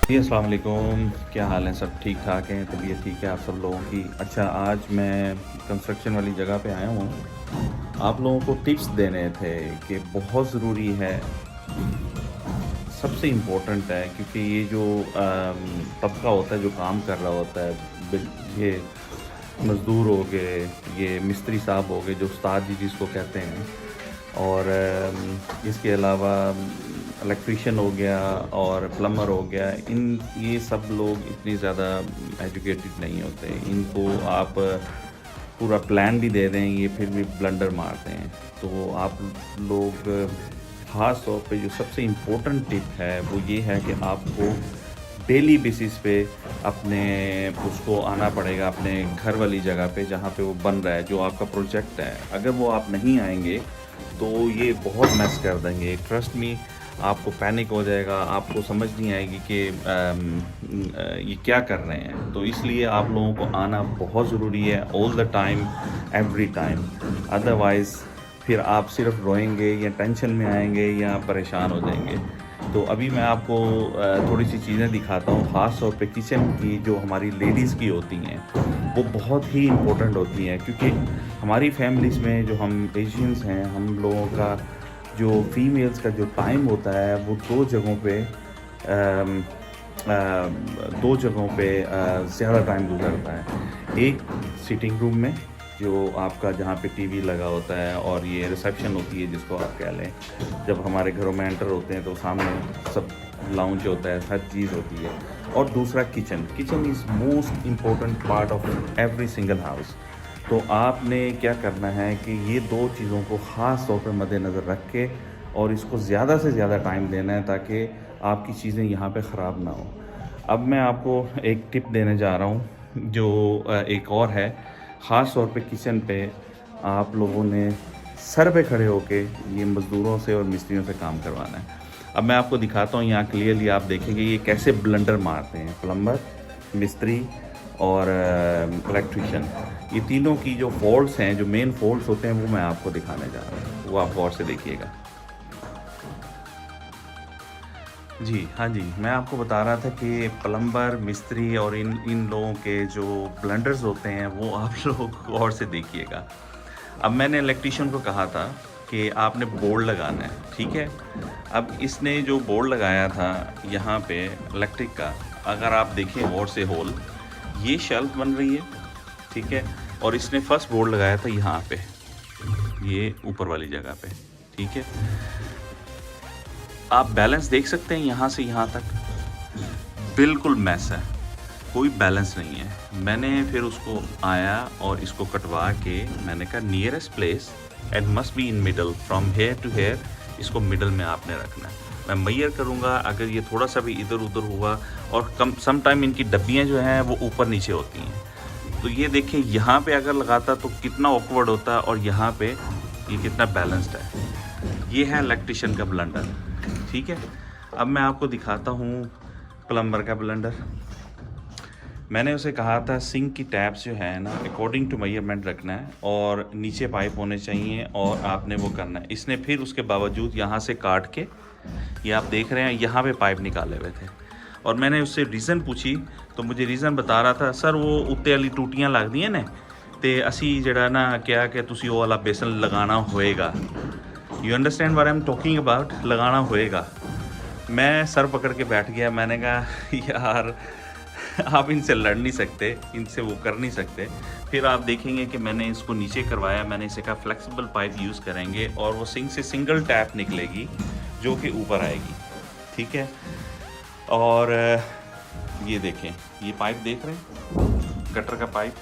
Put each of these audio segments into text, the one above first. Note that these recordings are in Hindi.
जी, अस्सलाम वालेकुम। क्या हाल है? सब ठीक ठाक हैं? तबीयत ठीक है आप सब लोगों की? अच्छा, आज मैं कंस्ट्रक्शन वाली जगह पे आया हूँ। आप लोगों को टिप्स देने थे कि बहुत ज़रूरी है, सबसे इम्पोर्टेंट है, क्योंकि ये जो तबका होता है जो काम कर रहा होता है, ये मज़दूर हो गए, ये मिस्त्री साहब हो गए जो उस्ताद जी जिसको कहते हैं, और इसके अलावा इलेक्ट्रीशियन हो गया और प्लम्बर हो गया, ये सब लोग इतनी ज़्यादा एजुकेटेड नहीं होते। इनको आप पूरा प्लान भी दे दें, ये फिर भी ब्लंडर मारते हैं। तो आप लोग ख़ास तौर पे जो सबसे इम्पोर्टेंट टिप है वो ये है कि आपको डेली बेसिस पे अपने उसको आना पड़ेगा अपने घर वाली जगह पे जहाँ पे वो बन रहा है, जो आपका प्रोजेक्ट है। अगर वो आप नहीं आएंगे तो ये बहुत मैस कर देंगे, ट्रस्ट मी। आपको पैनिक हो जाएगा, आपको समझ नहीं आएगी कि ये क्या कर रहे हैं। तो इसलिए आप लोगों को आना बहुत ज़रूरी है, all the time, every time. Otherwise फिर आप सिर्फ रोएंगे या टेंशन में आएंगे या परेशान हो जाएंगे। तो अभी मैं आपको थोड़ी सी चीज़ें दिखाता हूँ, ख़ास तौर पे किचन की जो हमारी लेडीज़ की होती हैं वो बहुत ही इम्पोर्टेंट होती हैं, क्योंकि हमारी फैमिलीज़ में जो हम एशियंस हैं, हम लोगों का जो फीमेल्स का जो टाइम होता है वो अम, दो जगहों पे ज़्यादा टाइम गुजरता है। एक सिटिंग रूम में जो आपका जहाँ पे टीवी लगा होता है और ये रिसेप्शन होती है जिसको आप कह लें, जब हमारे घरों में एंटर होते हैं तो सामने सब लाउंज होता है, हर चीज़ होती है। और दूसरा kitchen is most important part of every single house. तो आपने क्या करना है कि ये दो चीज़ों को ख़ास तौर पर मद्देनज़र रख के और इसको ज़्यादा से ज़्यादा टाइम देना है ताकि आपकी चीज़ें यहाँ पे ख़राब ना हो। अब मैं आपको एक टिप देने जा रहा हूँ जो एक और है, ख़ास तौर पे किचन पे आप लोगों ने सर पे खड़े होके ये मज़दूरों से और मिस्त्रियों से काम करवाना है। अब मैं आपको दिखाता हूँ, यहाँ क्लियरली आप देखेंगे ये कैसे ब्लंडर मारते हैं प्लम्बर, मिस्त्री और इलेक्ट्रीशियन। ये तीनों की जो फॉल्ट्स हैं, जो मेन फॉल्ट्स होते हैं, वो मैं आपको दिखाने जा रहा हूँ, वो आप गौर से देखिएगा। जी, हाँ जी, मैं आपको बता रहा था कि प्लम्बर, मिस्त्री और इन इन लोगों के जो ब्लंडर्स होते हैं वो आप लोग गौर से देखिएगा। अब मैंने इलेक्ट्रीशियन को कहा था कि आपने बोर्ड लगाना है, ठीक है? अब इसने जो बोर्ड लगाया था यहाँ पे इलेक्ट्रिक का, अगर आप देखें गौर से होल, ये शेल्फ बन रही है, ठीक है? और इसने फर्स्ट बोर्ड लगाया था यहाँ पे, ये ऊपर वाली जगह पे, ठीक है? आप बैलेंस देख सकते हैं यहाँ से यहाँ तक, बिल्कुल मैस है, कोई बैलेंस नहीं है। मैंने फिर उसको आया और इसको कटवा के मैंने कहा nearest place and must be in middle, from here to here, इसको मिडल में आपने रखना है। मैं मेजर करूँगा, अगर ये थोड़ा सा भी इधर उधर हुआ, और कम सम टाइम इनकी डब्बियाँ जो हैं वो ऊपर नीचे होती हैं, तो ये देखिए यहाँ पे अगर लगाता तो कितना ऑकवर्ड होता, और यहाँ पे ये कितना बैलेंस्ड है। ये है इलेक्ट्रिशियन का ब्लंडर, ठीक है? अब मैं आपको दिखाता हूँ प्लम्बर का ब्लंडर। मैंने उसे कहा था सिंक की टैप्स जो है ना अकॉर्डिंग टू मेजरमेंट रखना है, और नीचे पाइप होने चाहिए, और आपने वो करना है। इसने फिर उसके बावजूद यहाँ से काट के, ये आप देख रहे हैं, यहाँ पे पाइप निकाले हुए थे, और मैंने उससे रीज़न पूछी तो मुझे रीज़न बता रहा था, सर वो उत्ते वाली टूटियाँ लगदियाँ ने ते असी जड़ा ना क्या कि तुसी वो वाला बेसन लगाना होएगा। You understand what I am talking about, लगाना होएगा। मैं सर पकड़ के बैठ गया, मैंने कहा यार आप इनसे लड़ नहीं सकते, इनसे वो कर नहीं सकते। फिर आप देखेंगे कि मैंने इसको नीचे करवाया, मैंने इसे कहा फ्लेक्सिबल पाइप यूज़ करेंगे और वो सिंक से सिंगल टैप निकलेगी जो कि ऊपर आएगी, ठीक है? और ये देखें, ये पाइप देख रहे हैं, गटर का पाइप,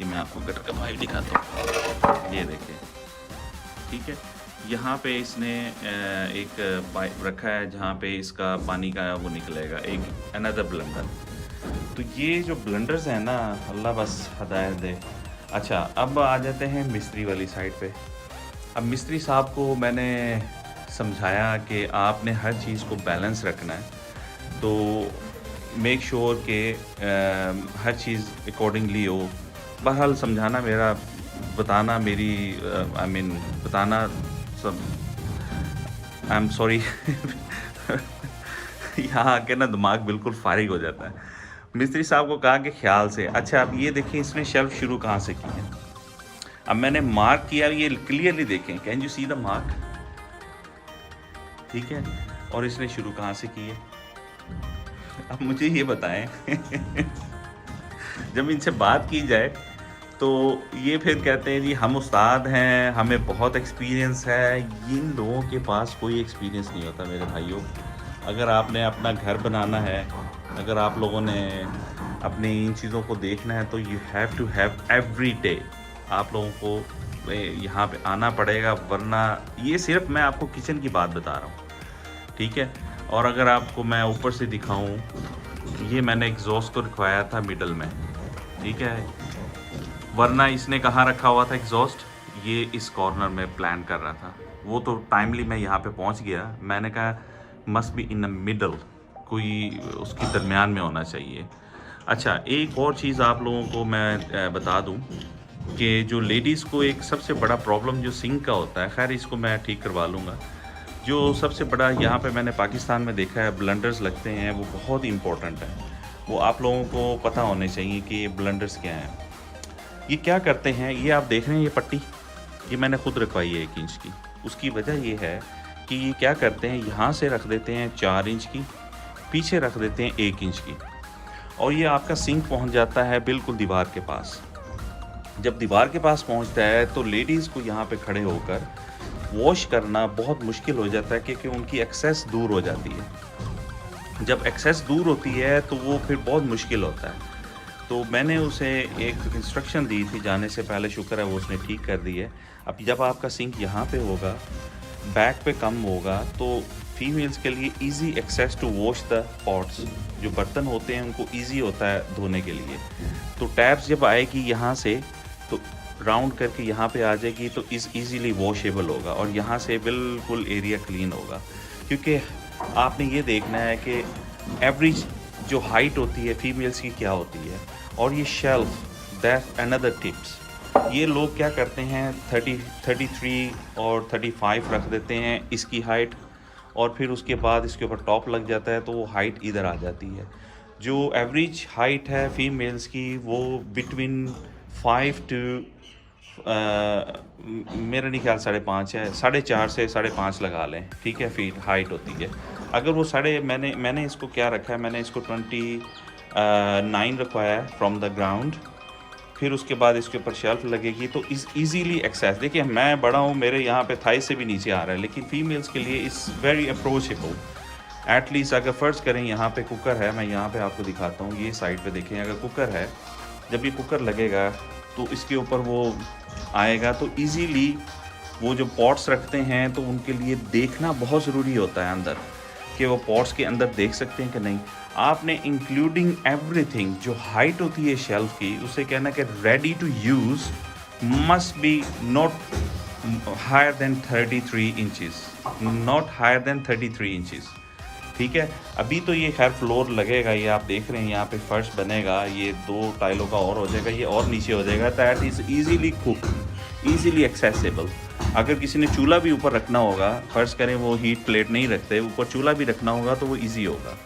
ये मैं आपको गटर का पाइप दिखाता हूँ, ये देखें, ठीक है? यहाँ पे इसने एक पाइप रखा है जहाँ पे इसका पानी का वो निकलेगा, एक अनदर ब्लंडर। तो ये जो ब्लंडर्स हैं ना, अल्लाह बस हदायत दे। अच्छा, अब आ जाते हैं मिस्त्री वाली साइड पे। अब मिस्त्री साहब को मैंने समझाया कि आपने हर चीज़ को बैलेंस रखना है, तो मेक श्योर कि हर चीज़ अकॉर्डिंगली हो। बहरहाल समझाना मेरा, बताना मेरी, बताना सब, आई एम सॉरी यहाँ आके ना दिमाग बिल्कुल फारिग हो जाता है। मिस्त्री साहब को कहा कि ख्याल से। अच्छा अब ये देखिए इसने शेल्फ शुरू कहाँ से की है। अब मैंने मार्क किया, ये क्लियरली देखें, can you see the mark, ठीक है। और इसने शुरू कहाँ से की है। अब मुझे ये बताएं जब इनसे बात की जाए तो ये फिर कहते हैं जी हम उस्ताद हैं, हमें बहुत एक्सपीरियंस है। इन लोगों के पास कोई एक्सपीरियंस नहीं होता मेरे भाइयों। अगर आपने अपना घर बनाना है, अगर आप लोगों ने अपनी इन चीज़ों को देखना है, तो you have to have every day, आप लोगों को यहाँ पे आना पड़ेगा, वरना ये सिर्फ मैं आपको किचन की बात बता रहा हूँ, ठीक है। और अगर आपको मैं ऊपर से दिखाऊं, ये मैंने एग्जॉस्ट को रखवाया था मिडल में, ठीक है, वरना इसने कहाँ रखा हुआ था एग्जॉस्ट, ये इस कॉर्नर में प्लान कर रहा था। वो तो टाइमली मैं यहाँ पे पहुँच गया, मैंने कहा must be in the middle, कोई उसके दरमियान में होना चाहिए। अच्छा एक और चीज़ आप लोगों को मैं बता दूं कि जो लेडीज़ को एक सबसे बड़ा प्रॉब्लम जो सिंक का होता है, खैर इसको मैं ठीक करवा लूँगा, जो सबसे बड़ा यहाँ पे मैंने पाकिस्तान में देखा है ब्लंडर्स लगते हैं, वो बहुत ही इम्पोर्टेंट है। वो आप लोगों को पता होने चाहिए कि ये ब्लंडर्स क्या हैं। ये क्या करते हैं, ये आप देख रहे हैं, ये पट्टी ये मैंने खुद रखवाई है 1 इंच की। उसकी वजह ये है कि ये क्या करते हैं, यहाँ से रख देते हैं 4 इंच की, पीछे रख देते हैं 1 इंच की, और ये आपका सिंक पहुँच जाता है बिल्कुल दीवार के पास। जब दीवार के पास पहुँचता है तो लेडीज़ को यहाँ पे खड़े होकर वॉश करना बहुत मुश्किल हो जाता है, क्योंकि उनकी एक्सेस दूर हो जाती है। जब एक्सेस दूर होती है तो वो फिर बहुत मुश्किल होता है। तो मैंने उसे एक इंस्ट्रक्शन दी थी जाने से पहले, शुक्र है वो उसने ठीक कर दी है। अब जब आपका सिंक यहाँ पे होगा, बैक पे कम होगा, तो फीमेल्स के लिए easy access to wash the pots, जो बर्तन होते हैं उनको इजी होता है धोने के लिए। तो टैप्स जब आएगी यहाँ से तो राउंड करके यहाँ पे आ जाएगी, तो इजीली वॉशेबल होगा, और यहाँ से बिल्कुल एरिया क्लीन होगा। क्योंकि आपने ये देखना है कि एवरेज जो हाइट होती है फीमेल्स की क्या होती है, और ये शेल्फ, दैट्स अनदर टिप्स। ये लोग क्या करते हैं 33 और 35 रख देते हैं इसकी हाइट, और फिर उसके बाद इसके ऊपर टॉप लग जाता है, तो वो हाइट इधर आ जाती है। जो एवरेज हाइट है फीमेल्स की वो बिटवीन 5 टू मेरा नहीं ख्याल 5.5 है, 4.5 से 5.5 लगा लें, ठीक है, फीट हाइट होती है। अगर वो मैंने इसको क्या रखा है, मैंने इसको 29 रखवाया है फ्रॉम द ग्राउंड। फिर उसके बाद इसके ऊपर शेल्फ लगेगी, तो इजीली एक्सेस। देखिए मैं बड़ा हूँ, मेरे यहाँ पे थाई से भी नीचे आ रहा है, लेकिन फीमेल्स के लिए इट्स वेरी अप्रोचेबल। एटलीस्ट अगर फ़र्ज़ करें यहाँ पे कुकर है, मैं यहाँ पे आपको दिखाता हूँ, ये साइड पे देखें, अगर कुकर है, जब ये कुकर लगेगा तो इसके ऊपर वो आएगा, तो इजीली वो जो पॉट्स रखते हैं तो उनके लिए देखना बहुत ज़रूरी होता है अंदर, कि वो पॉट्स के अंदर देख सकते हैं कि नहीं। आपने इंक्लूडिंग एवरीथिंग, जो हाइट होती है शेल्फ की, उसे कहना कि ready to use must be not higher than 33 inches, not higher than 33 inches, ठीक है। अभी तो ये खैर फ्लोर लगेगा, ये आप देख रहे हैं यहाँ पे फर्श बनेगा, ये 2 टाइलों का और हो जाएगा, ये और नीचे हो जाएगा। That is easily cook, easily accessible. अगर किसी ने चूल्हा भी ऊपर रखना होगा, फ़र्ज़ करें वो हीट प्लेट नहीं रखते, ऊपर चूल्हा भी रखना होगा तो वो ईजी होगा।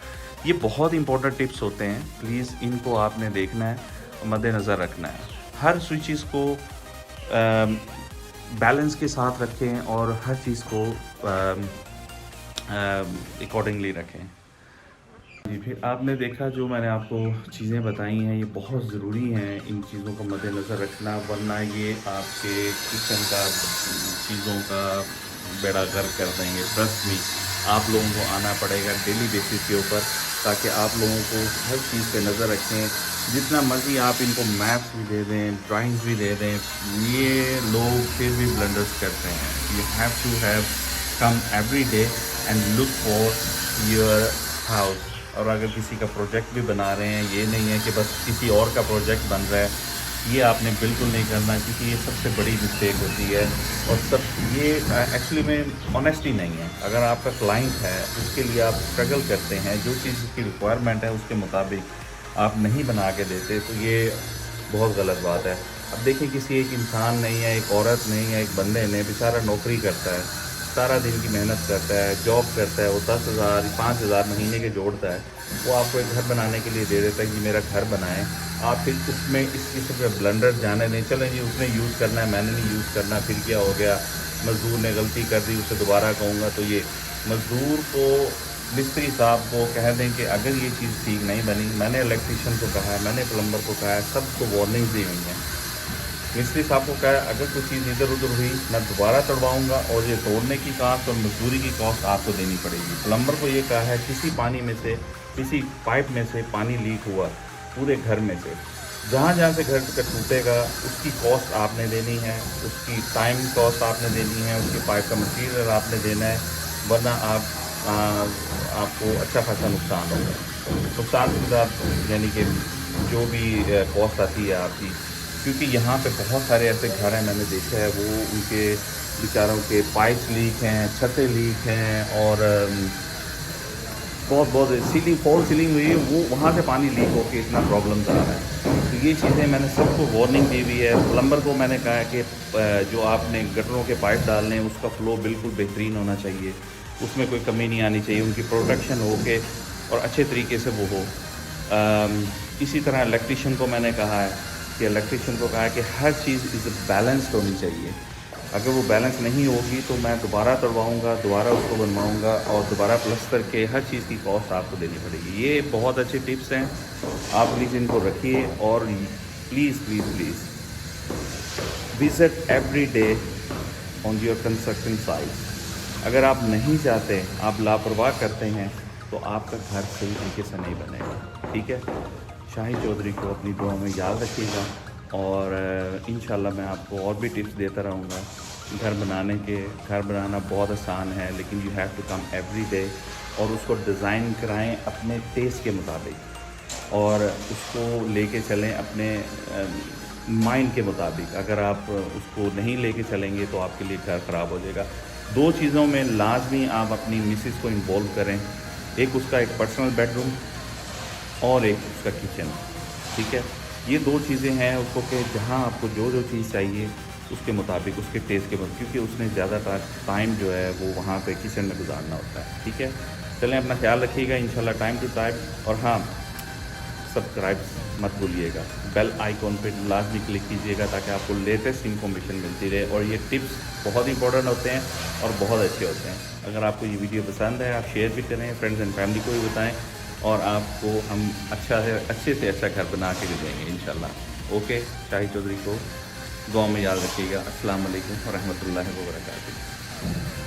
ये बहुत इंपॉर्टेंट टिप्स होते हैं, प्लीज़ इनको आपने देखना है, मद्देनज़र रखना है। हर चीज़ को बैलेंस के साथ रखें और हर चीज़ को अकॉर्डिंगली रखें। जी, फिर आपने देखा जो मैंने आपको चीज़ें बताई हैं, ये बहुत ज़रूरी हैं, इन चीज़ों को मद्देनज़र रखना, वरना ये आपके किचन का चीज़ों का बेड़ा गर्क कर देंगे। ट्रस्ट मी, आप लोगों को आना पड़ेगा डेली बेसिस के ऊपर, ताकि आप लोगों को हर चीज़ पे नज़र रखें। जितना मर्ज़ी आप इनको मैप्स भी दे दें, ड्राइंग्स भी दे दें, ये लोग फिर भी ब्लंडर्स करते हैं। You have to have come every day and look for your house. और अगर किसी का प्रोजेक्ट भी बना रहे हैं, ये नहीं है कि बस किसी और का प्रोजेक्ट बन रहा है, ये आपने बिल्कुल नहीं करना, क्योंकि ये सबसे बड़ी मिस्टेक होती है। और सब ये एक्चुअली में ऑनेस्टी नहीं है। अगर आपका क्लाइंट है, उसके लिए आप स्ट्रगल करते हैं, जो चीज़ उसकी रिक्वायरमेंट है उसके मुताबिक आप नहीं बना के देते, तो ये बहुत गलत बात है। अब देखिए किसी एक इंसान ने या एक औरत ने या एक बंदे ने बेचारा नौकरी करता है, सारा दिन की मेहनत करता है, जॉब करता है, वो 10,000 5,000 महीने के जोड़ता है, वो आपको एक घर बनाने के लिए दे देता है कि मेरा घर बनाएं। आप फिर उसमें इस किस्म के ब्लंडर जाने नहीं, चलें जी उसने यूज़ करना है, मैंने नहीं यूज़ करना, फिर क्या हो गया, मज़दूर ने गलती कर दी, उसे दोबारा कहूँगा। तो ये मज़दूर को, मिस्त्री साहब को कह दें कि अगर ये चीज़ ठीक नहीं बनी, मैंने इलेक्ट्रीशियन को कहा है, मैंने प्लम्बर को कहा है, सबको वार्निंग दी हुई हैं। मिस्त्री साहब को कहा है अगर कोई चीज़ इधर उधर हुई मैं दोबारा तोड़वाऊँगा, और ये तोड़ने की कॉस्ट और मजदूरी की कॉस्ट आपको देनी पड़ेगी। प्लम्बर को ये कहा है किसी पानी में से, किसी पाइप में से पानी लीक हुआ पूरे घर में से, जहाँ जहाँ से घर का टूटेगा उसकी कॉस्ट आपने देनी है, उसकी टाइम कॉस्ट आपने देनी है, उसकी पाइप का मटीरियल आपने देना है, वरना आपको अच्छा खासा नुकसान होगा। नुकसान के साथ यानी कि जो भी कॉस्ट आती है आपकी, क्योंकि यहाँ पे बहुत सारे ऐसे घर हैं मैंने देखा है, वो उनके बेचारों के पाइप्स लीक हैं, छतें लीक हैं, और बहुत सीलिंग, फॉल सीलिंग हुई है, वो वहाँ से पानी लीक होकर इतना प्रॉब्लम्स आ रहा है। तो ये चीज़ें मैंने सबको वार्निंग दी हुई है। प्लम्बर को मैंने कहा है कि जो आपने गटरों के पाइप डालने हैं उसका फ़्लो बिल्कुल बेहतरीन होना चाहिए, उसमें कोई कमी नहीं आनी चाहिए, उनकी प्रोटेक्शन हो के और अच्छे तरीके से वो हो। इसी तरह इलेक्ट्रीशियन को मैंने कहा है कि इलेक्ट्रीशियन को कहा है कि हर चीज़ इज़ बैलेंस्ड होनी चाहिए। अगर वो बैलेंस नहीं होगी तो मैं दोबारा तोड़वाऊँगा, दोबारा उसको बनवाऊँगा, और दोबारा प्लस्तर के हर चीज़ की कॉस्ट आपको देनी पड़ेगी। ये बहुत अच्छे टिप्स हैं, आप प्लीज़ इनको रखिए। और please please please visit every day on your construction site. अगर आप नहीं जाते, आप लापरवाह करते हैं, तो आपका घर सही तरीके से नहीं बनेगा। ठीक है, शाहिद चौधरी को अपनी दुआ में याद रखिएगा, और इंशाल्लाह मैं आपको और भी टिप्स देता रहूँगा घर बनाने के। घर बनाना बहुत आसान है, लेकिन you have to come every day, और उसको डिज़ाइन कराएं अपने टेस्ट के मुताबिक, और उसको लेके चलें अपने माइंड के मुताबिक। अगर आप उसको नहीं लेके चलेंगे तो आपके लिए घर ख़राब हो जाएगा। दो चीज़ों में लाजमी आप अपनी मिसेस को इन्वॉल्व करें, एक उसका एक पर्सनल बेडरूम और एक उसका किचन। ठीक है, ये दो चीज़ें हैं उसको कि जहाँ आपको जो जो चीज़ चाहिए उसके मुताबिक, उसके टेस्ट के मुताबिक, क्योंकि उसने ज़्यादातर टाइम जो है वो वहाँ पे किचन में गुजारना होता है। ठीक है, चलें, अपना ख्याल रखिएगा इंशाल्लाह टाइम टू टाइम। और हाँ, सब्सक्राइब मत भूलिएगा, बेल आइकॉन पे लाजमी क्लिक कीजिएगा ताकि आपको लेटेस्ट इन्फॉर्मेशन मिलती रहे। और ये टिप्स बहुत इंपॉर्टेंट होते हैं और बहुत अच्छे होते हैं। अगर आपको ये वीडियो पसंद है आप शेयर भी करें, फ्रेंड्स एंड फैमिली को भी बताएं, और आपको हम अच्छे से अच्छा घर बना के देंगे इंशाल्लाह। ओके, शाहिद चौधरी को दुआ में याद रखिएगा। अस्सलाम वालेकुम व रहमतुल्लाहि व बरकातुहू।